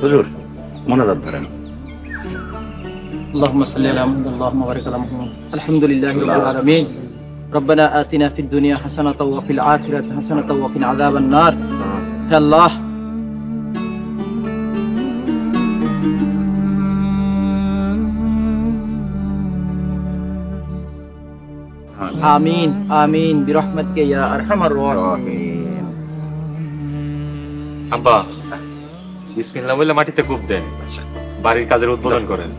হুজুর মোনাজাত ধরেন। اللهم صل على محمد اللهم بارك على محمد الحمد لله رب العالمين ربنا آتنا في الدنيا حسنة وفي الآخرة حسنة وقنا عذاب النار يا الله آمين آمين برحمتك يا أرحم الراحمين আব্বা বিসমিল্লাহ বলে মাটিতে কূপ দেন, বাড়ির কাজের উদ্বোধন করেন।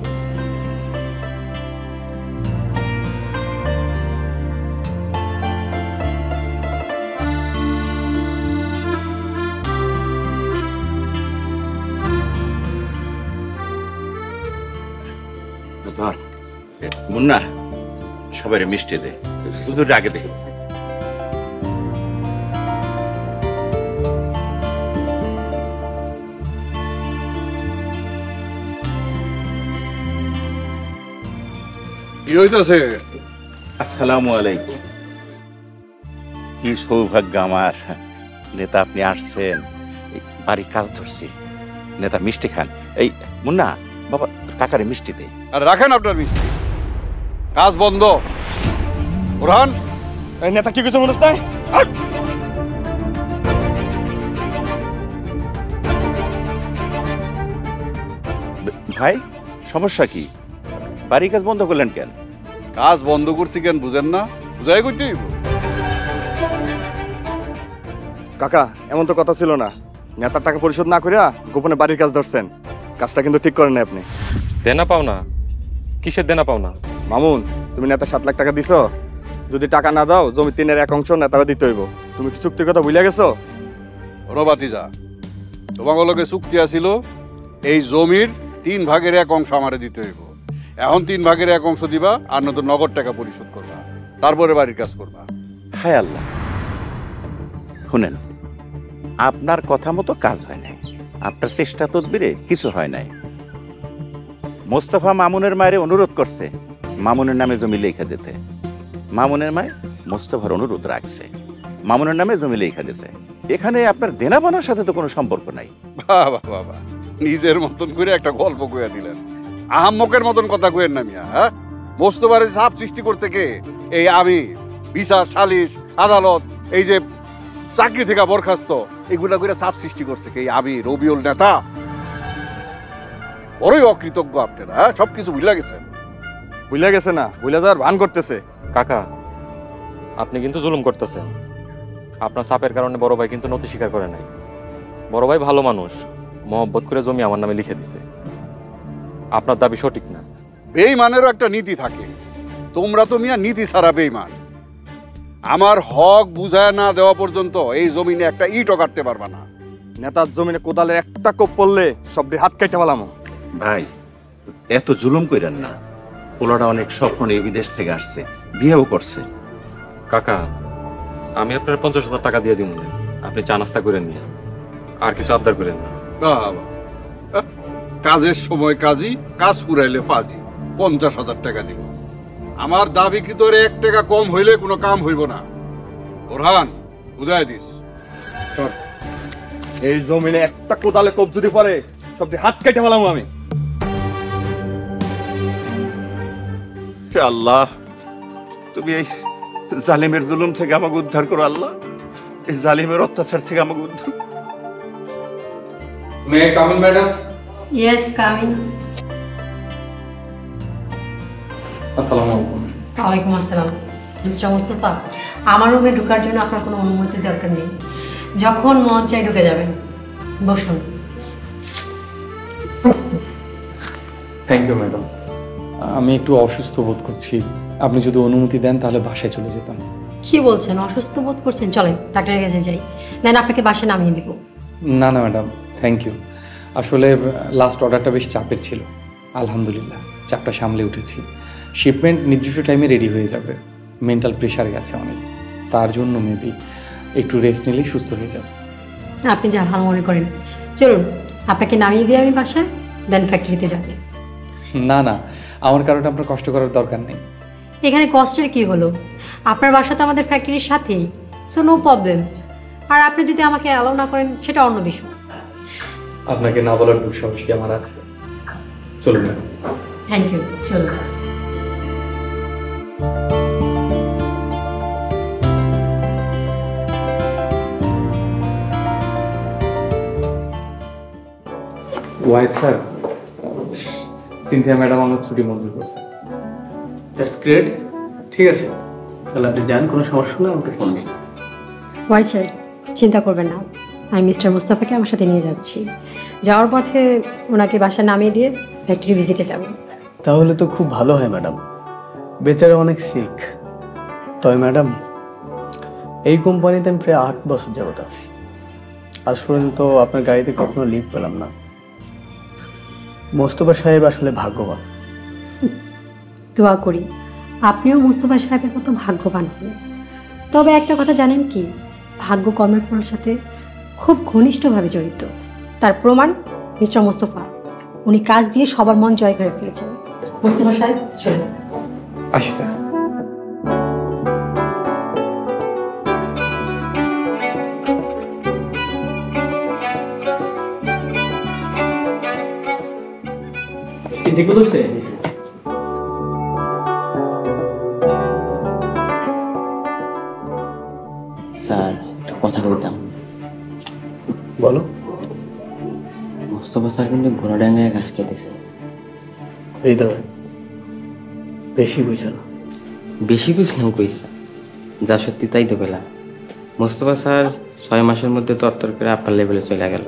ধর মুন্না, সবাই মিষ্টি দে, হুজুর আগে দে। কি হইতাছে? আসসালামু আলাইকুম। কি সৌভাগ্য আমার নেতা, আপনি আসছেন। বাড়ির কাজ ধরছি, নেতা মিষ্টি খান। এই মুন্না বাবা, তোর কাকারে মিষ্টি দে। আর রাখেন আপনার মিষ্টি, কাজ বন্ধ। ওরহান, এই নেতা কি কিছু মনে নাই? ভাই সমস্যা কি? বাড়ির কাজ বন্ধ করলেন কেন? কাজ বন্ধ করছি কেন বুঝেন না? বুঝাই করতে হইব। কাকা, এমন তো কথা ছিল না। নেতার টাকা পরিশোধ না করিয়া গোপনে বাড়ির কাজ ধরছেন, কাজটা কিন্তু ঠিক করেন না আপনি। দেনা পাও না? কিসের দেনা পাও না? মামুন, তুমি নেতা 7 লাখ টাকা দিছো, যদি টাকা না দাও জমি 3-এর 1 অংশ নেতারা দিতে হইব। তুমি কি চুক্তির কথা ভুলে গেছো? ওরা বাতিজা, তোমার লগে চুক্তি আছিল এই জমির 3 ভাগের 1 অংশ আমারে দিতে হইব। এখন 3 ভাগের 1 অংশ দিবা, আর নতুন নগদ টাকা পরিশোধ করবা, তারপরে বাড়ির কাজ করবা। হায় আল্লাহ, শুনেন, আপনার কথা মতো কাজ হয় নাই, আপনার চেষ্টা তদবিরে কিছু হয় নাই। মোস্তফা মামুনের মায়ের অনুরোধ করছে মামুনের নামে জমি লেখা দিতে। মামুনের মায় মোস্তফার অনুরোধ রাখছে, মামুনের নামে জমি লেখা দিছে। এখানে আপনার দেনাপানোর সাথে তো কোনো সম্পর্ক নাই। বাবা বাবা, নিজের মতন করে একটা গল্প কইয়া দিলেন। আহাম্মকের মতন কথা কইেন না মিয়া। হ্যাঁ, মোস্তফারে চাপ সৃষ্টি করছে কে? এই আমি, বিচার, সালিশ, আদালত, এই যে চাকরি থেকে বরখাস্ত, এগুলা করে চাপ সৃষ্টি করছে কে? আমি, রবিউল নেতা। বড়ই অকৃতজ্ঞ আপনারা। হ্যাঁ, সবকিছু ভুলে গেছেন। ভুলে গেছে না, ভুলে যাওয়ার ভান করতেছে। কাকা, আপনি কিন্তু জুলুম করতেছেন। আপনার চাপের কারণে বড় ভাই কিন্তু নথি স্বীকার করে নাই। বড় ভাই ভালো মানুষ, মহব্বত করে জমি আমার নামে লিখে দিছে। আপনার দাবি সঠিক না। বেঈমানেরও একটা নীতি থাকে। তোমরা তো মিয়া নীতি ছাড়া বেঈমান। আমার হক বুঝায় না দেওয়া পর্যন্ত এই জমিনে একটা ইটও কাটতে পারবা না। নেতার জমিনে কোদালের একটা কোপ পড়লে সবটি হাত কেটে ফেলামো। ভাই এত জুলুম কইরেন না, পোলাটা অনেক স্বপ্ন নিয়ে বিদেশ থেকে আসছে, বিয়েও করছে। কাকা, আমি আপনার 50,000 টাকা দিয়ে দিব, আপনি চা নাস্তা করেন নিয়ে, আর কিছু আবদার করেন না। বাবা, কাজের সময় কাজী, কাজ পুরাইলে পাজি। 50,000 টাকা দিব। আমার দাবি কি তোর 1 টাকা কম হইলে কোনো কাম হইব না। ওরহান, বুঝাই দিস। এই জমিনে একটা কোদালে কোপ যদি পড়ে সবটি হাত কেটে ফেলামো আমি। আল্লাহ, তুমি এই জালিমের জুলুম থেকে আমাকে উদ্ধার করো আল্লাহ, এই জালিমের অত্যাচার থেকে আমাকে উদ্ধার। May I come in madam? Yes, come in. আসসালামু আলাইকুম। ওয়ালাইকুম আসসালাম। মিস্টার মুস্তাফা, আমার রুমে ঢোকার জন্য আপনার কোনো অনুমতি দরকার নেই। যখন মন চাই ঢুকে যাবেন। বসুন। Thank you madam. আমি একটু অসুস্থ বোধ করছি, আপনি যদি অনুমতি দেন তাহলে বাসায় চলে যেতাম। কি বলছেন? অসুস্থ বোধ করছেন? চলেন ডাক্তারের কাছে যাই, দেন আপনাকে বাসায় নামিয়ে দিব। না না ম্যাডাম, থ্যাংক ইউ। আসলে লাস্ট অর্ডারটা বেশ চাপের ছিল, আলহামদুলিল্লাহ চাপটা সামলে উঠেছি। শিপমেন্ট নির্দিষ্ট টাইমে রেডি হয়ে যাবে। মেন্টাল প্রেশার গেছে অনেক, তার জন্য মেবি একটু রেস্ট নিলেই সুস্থ হয়ে যাবে। আপনি যা ভালো মনে করেন। চলুন আপনাকে নামিয়ে দিয়ে আমি বাসায়, দেন ফ্যাক্টরিতে যাবেন। না না, আমার কারণে আপনার কষ্ট করার দরকার নেই। এখানে কষ্টের কি হলো? আপনার বাসা তো আমাদের ফ্যাক্টরির সাথেই, সো নো প্রবলেম। আর আপনি যদি আমাকে অ্যালাউ না করেন সেটা অন্য বিষয়। আপনাকে না বলার দুঃসাহস কি আমার আছে? চলুন ম্যাডাম। থ্যাংক ইউ, চলো। ওয়াইড স্যার, সিনথিয়া ম্যাডাম আমার ছুটি মঞ্জুর করছে। That's great. ঠিক আছে, তাহলে আপনি যান, কোনো সমস্যা হলে আমাকে ফোন দিন। ওয়াই স্যার, চিন্তা করবেন না, আমি মিস্টার মুস্তাফাকে আমার সাথে নিয়ে যাচ্ছি। যাওয়ার পথে ওনাকে বাসা নামিয়ে দিয়ে ফ্যাক্টরি ভিজিটে যাব। তাহলে তো খুব ভালো হয় ম্যাডাম, বেচারা অনেক সিক। তবে ম্যাডাম, এই কোম্পানিতে আমি প্রায় 8 বছর যাবত আছি, আজ পর্যন্ত আপনার গাড়িতে কখনো লিভ পেলাম না। মোস্তফা সাহেব আসলে ভাগ্যবান। দোয়া করি আপনিও মুস্তফা সাহেবের মতো ভাগ্যবান হন। তবে একটা কথা জানেন কি, ভাগ্য কর্মের ফলের সাথে খুব ঘনিষ্ঠভাবে জড়িত। তার প্রমাণ মিস্টার মুস্তফা, উনি কাজ দিয়ে সবার মন জয় করে ফেলেছেন। মুস্তফা সাহেব চলুন। আসি স্যার। স্যার, একটা কথা বলতাম। বলো। মোস্তফা স্যার কিন্তু ঘোড়াডাঙ্গায় ঘাস খেতেছে। হৃদয়, বেশি বুঝো না। বেশি বুঝলাম কইসা, যা সত্যি তাই তো পেলাম। মোস্তফা স্যার 6 মাসের মধ্যে তত্তর করে আপনার লেভেলে চলে গেল।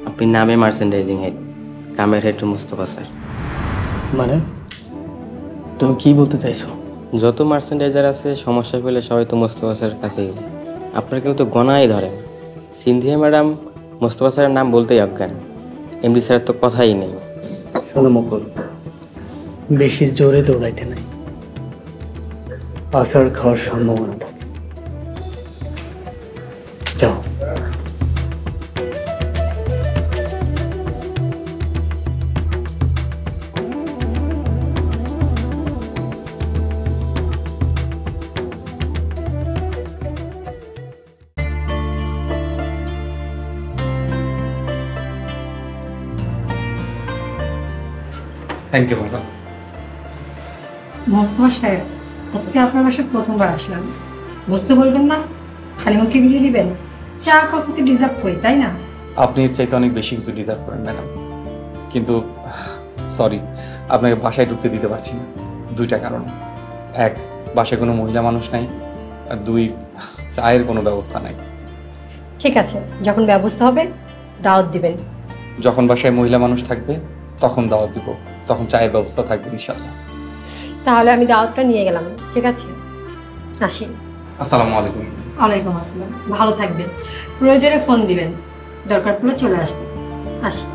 আপনি নামে মার্চেন্ডাইজিং হেড, কামের হেড মোস্তফা স্যার। মানে তুমি কি বলতে চাইছো? যত মার্চেন্ডাইজার আছে সমস্যা পেলে সবাই তো মোস্তফা স্যারের কাছেই যায়। আপনার কিন্তু গণাই ধরেন। সিনথিয়া ম্যাডাম মোস্তফা স্যারের নাম বলতেই অজ্ঞান। এমডি স্যারের তো কথাই নেই। শোনো মুকুল, বেশি জোরে দৌড়াইতে নাই, আসার খাওয়ার সম্ভাবনা থাকে। যাও। Thank you madam. মোস্তফা সাহেব, আজকে আপনার বাসায় প্রথমবার আসলাম, বুঝতে বলবেন না, খালি মুখে বিলিয়ে দিবেন? চা কফিতে ডিজার্ভ করি, তাই না? আপনি এর চাইতে অনেক বেশি কিছু ডিজার্ভ করেন ম্যাডাম, কিন্তু সরি, আপনাকে বাসায় ঢুকতে দিতে পারছি না 2টা কারণে। 1, বাসায় কোনো মহিলা মানুষ নাই, আর 2, চায়ের কোনো ব্যবস্থা নাই। ঠিক আছে, যখন ব্যবস্থা হবে দাওয়াত দিবেন। যখন বাসায় মহিলা মানুষ থাকবে তখন দাওয়াত দিব, তখন চায়ের ব্যবস্থা থাকবে ইনশাল্লাহ। তাহলে আমি দাওয়াতটা নিয়ে গেলাম, ঠিক আছে? আসি। আসসালামু আলাইকুম। ওয়ালাইকুম আসসালাম। ভালো থাকবেন, প্রয়োজনে ফোন দিবেন, দরকার পড়লে চলে আসবেন। আসি।